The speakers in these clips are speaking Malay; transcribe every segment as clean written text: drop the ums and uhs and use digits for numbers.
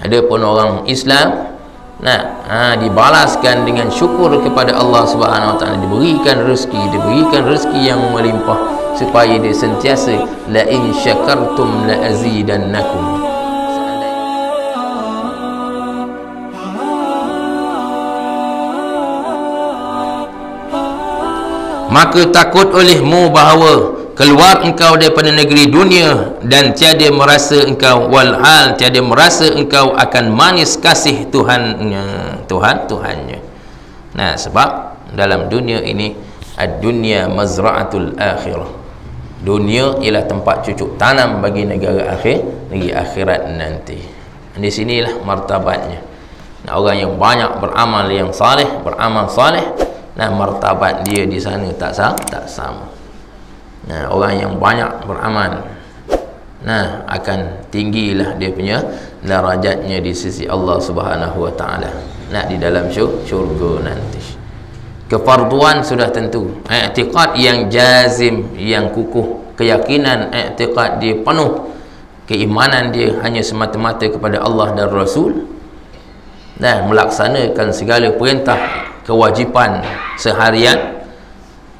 Adapun orang Islam dibalaskan dengan syukur kepada Allah Subhanahu wa taala, diberikan rezeki yang melimpah supaya dia sentiasa la in syakartum la azidannakum. Maka takut olehmu bahawa keluar engkau daripada negeri dunia dan tiada merasa engkau walhal tiada merasa engkau akan manis kasih Tuhannya. Nah, sebab dalam dunia ini ad-dunya mazra'atul akhirah. Dunia ialah tempat cucuk tanam bagi negeri akhirat nanti. Di sinilah martabatnya. Nah, orang yang banyak beramal saleh, nah martabat dia di sana tak sama. Nah, orang yang banyak beramal, nah akan tinggilah dia punya darajatnya di sisi Allah Subhanahu wa taala. Nah, di dalam syurga nanti. Kefarduan sudah tentu. I'tiqad yang jazim, yang kukuh, keyakinan i'tiqad dia penuh, keimanan dia hanya semata-mata kepada Allah dan Rasul, dan melaksanakan segala perintah kewajipan seharian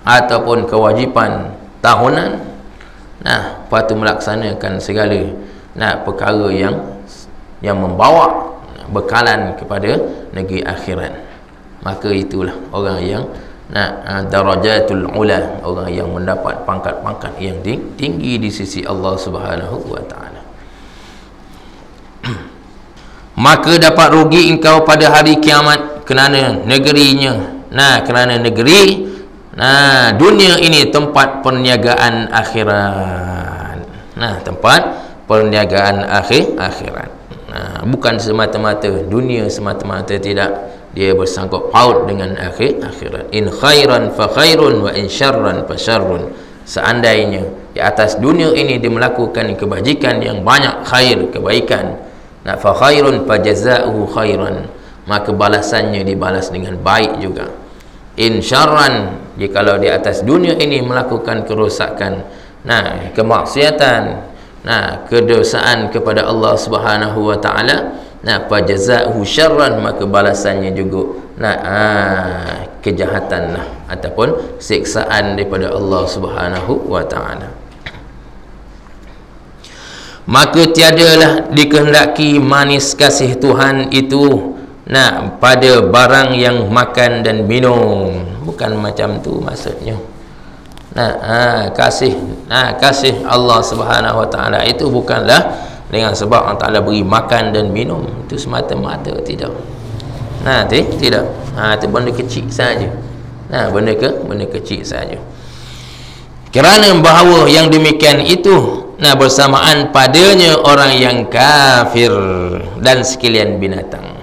ataupun kewajipan tahunan. Nah, patut melaksanakan segala perkara yang membawa bekalan kepada negeri akhirat. Maka itulah orang yang darajatul ula, orang yang mendapat pangkat-pangkat yang tinggi di sisi Allah Subhanahu wa taala. Maka dapat rugi engkau pada hari kiamat kerana negerinya. Kerana negeri dunia ini tempat perniagaan akhirat. Tempat perniagaan akhirat. Bukan semata-mata dunia semata-mata, tidak. Dia bersangkut paut dengan akhirat. In khairan fa khairun wa in syarran fa syarrun. Seandainya di atas dunia ini dia melakukan kebajikan yang banyak, kebaikan, fa khairun fa jazaa'uhu khairan, maka balasannya dibalas dengan baik juga. In syarran, jikalau di atas dunia ini melakukan kerosakan, kemaksiatan, kedosaan kepada Allah Subhanahu wa taala, fa jazaa'uhu syarran, maka balasannya juga kejahatan ataupun siksaan daripada Allah Subhanahu wa taala. Maka tiadalah dikehendaki manis kasih Tuhan itu pada barang yang makan dan minum. Bukan macam tu maksudnya. Kasih Allah Subhanahu wa taala itu bukanlah dengan sebab Allah Taala beri makan dan minum itu semata-mata, tidak. Tidak. Itu benda kecil saja. Benda kecil saja. Kerana bahawa yang demikian itu bersamaan padanya orang yang kafir dan sekalian binatang.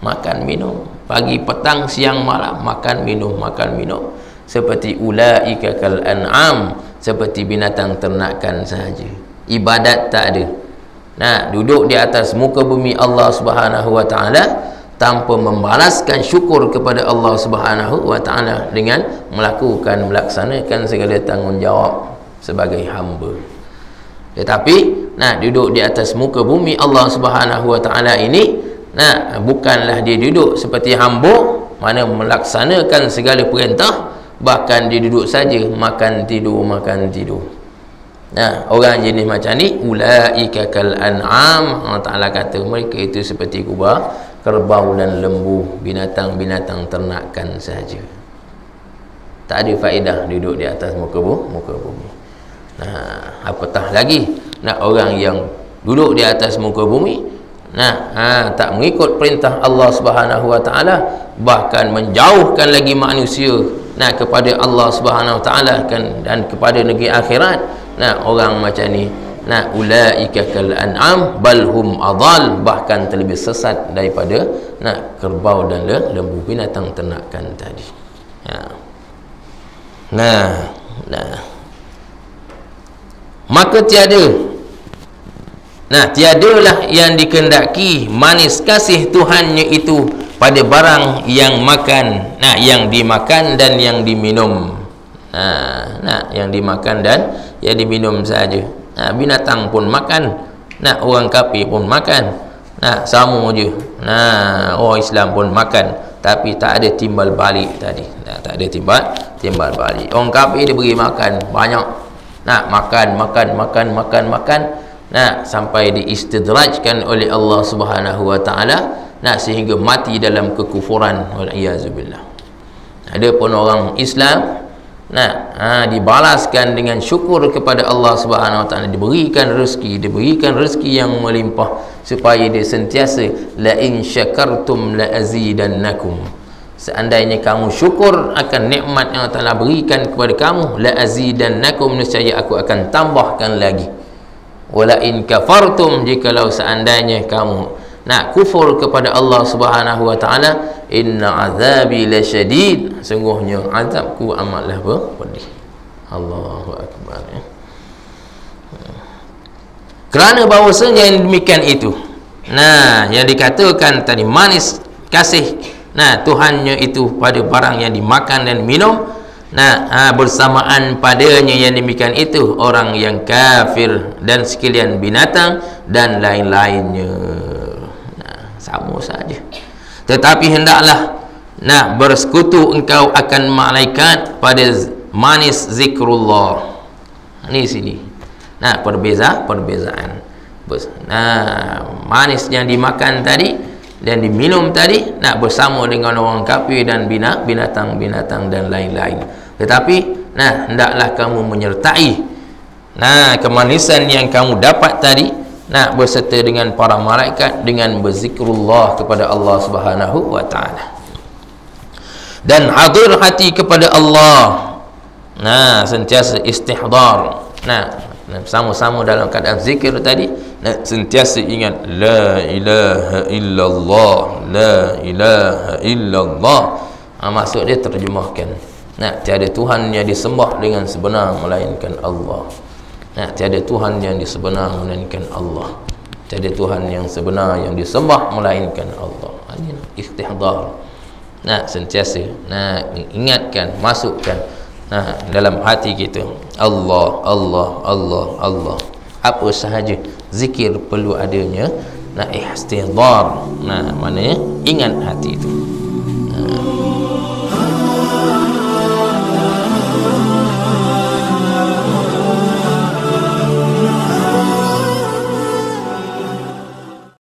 Makan minum pagi petang siang malam, makan minum seperti ulaika kal an'am, seperti binatang ternakan sahaja. Ibadat tak ada. Duduk di atas muka bumi Allah Subhanahu wa taala tanpa membalaskan syukur kepada Allah Subhanahu wa taala dengan melaksanakan segala tanggungjawab sebagai hamba. Tetapi duduk di atas muka bumi Allah Subhanahu wa taala ini, bukanlah dia duduk seperti hamba mana melaksanakan segala perintah, bahkan dia duduk saja makan tidur. Orang jenis macam ni ulaika kal an'am, Allah Taala kata mereka itu seperti kerbau dan lembu, binatang-binatang ternakan sahaja. Tak ada faedah duduk di atas muka bumi. Apatah lagi orang yang duduk di atas muka bumi tak mengikut perintah Allah Subhanahu wa taala, bahkan menjauhkan lagi manusia kepada Allah Subhanahu wa taala dan kepada negeri akhirat. Orang macam ni ulaika kal an'am bal hum adall, bahkan terlebih sesat daripada kerbau dan lembu, binatang ternakan tadi. Maka tiadalah yang dikehendaki manis kasih Tuhannya itu pada barang yang makan, yang dimakan dan yang diminum. Yang dimakan dan yang diminum saja. Binatang pun makan, orang kafir pun makan, Nah, sama je. Nah, orang Islam pun makan tapi tak ada timbal balik tadi. Nah, tak ada timbal balik. Orang kafir dia beri makan banyak. Nah, makan. Nah, sampai diistidrajkan oleh Allah Subhanahu wa taala. Nah, sehingga mati dalam kekufuran, wal iazubillah. Ada pun orang Islam dibalaskan dengan syukur kepada Allah Subhanahu wa taala, diberikan rezeki yang melimpah supaya dia sentiasa la in syakartum la azidannakum. Seandainya kamu syukur akan nikmat yang Allah Taala berikan kepada kamu, la azidannakum, nescaya aku akan tambahkan lagi. Wala in kafartum, jikalau seandainya kamu kufur kepada Allah Subhanahu wa taala, inna azabi lasyadid, sungguhnya azabku amatlah pedih. Allahu akbar ya. Kerana bahawasanya yang demikian itu, yang dikatakan tadi manis kasih Tuhannya itu pada barang yang dimakan dan minum, bersamaan padanya yang demikian itu orang yang kafir dan sekalian binatang dan lain-lainnya, sama saja. Tetapi hendaklah bersekutu engkau akan malaikat pada manis zikrullah. Ini sini perbezaan. Manis yang dimakan tadi dan diminum tadi bersama dengan orang kafir dan binatang-binatang dan lain-lain. Tetapi hendaklah kamu menyertai kemanisan yang kamu dapat tadi berserta dengan para malaikat dengan berzikrullah kepada Allah Subhanahu wa taala. Dan hadir hati kepada Allah. Sentiasa istihdar. Sama-sama dalam keadaan zikir tadi, sentiasa ingat la ilaha illallah, la ilaha illallah. Maksud dia terjemahkan, tiada Tuhan yang disembah dengan sebenar melainkan Allah. Tiada Tuhan yang disebenar melainkan Allah. Tiada Tuhan yang sebenar yang disembah melainkan Allah. Ini istihdar. Sentiasa ingatkan, masukkan dalam hati kita Allah, Allah, Allah, Allah. Apa sahaja zikir perlu adanya istihdar, maknanya ingat hati itu.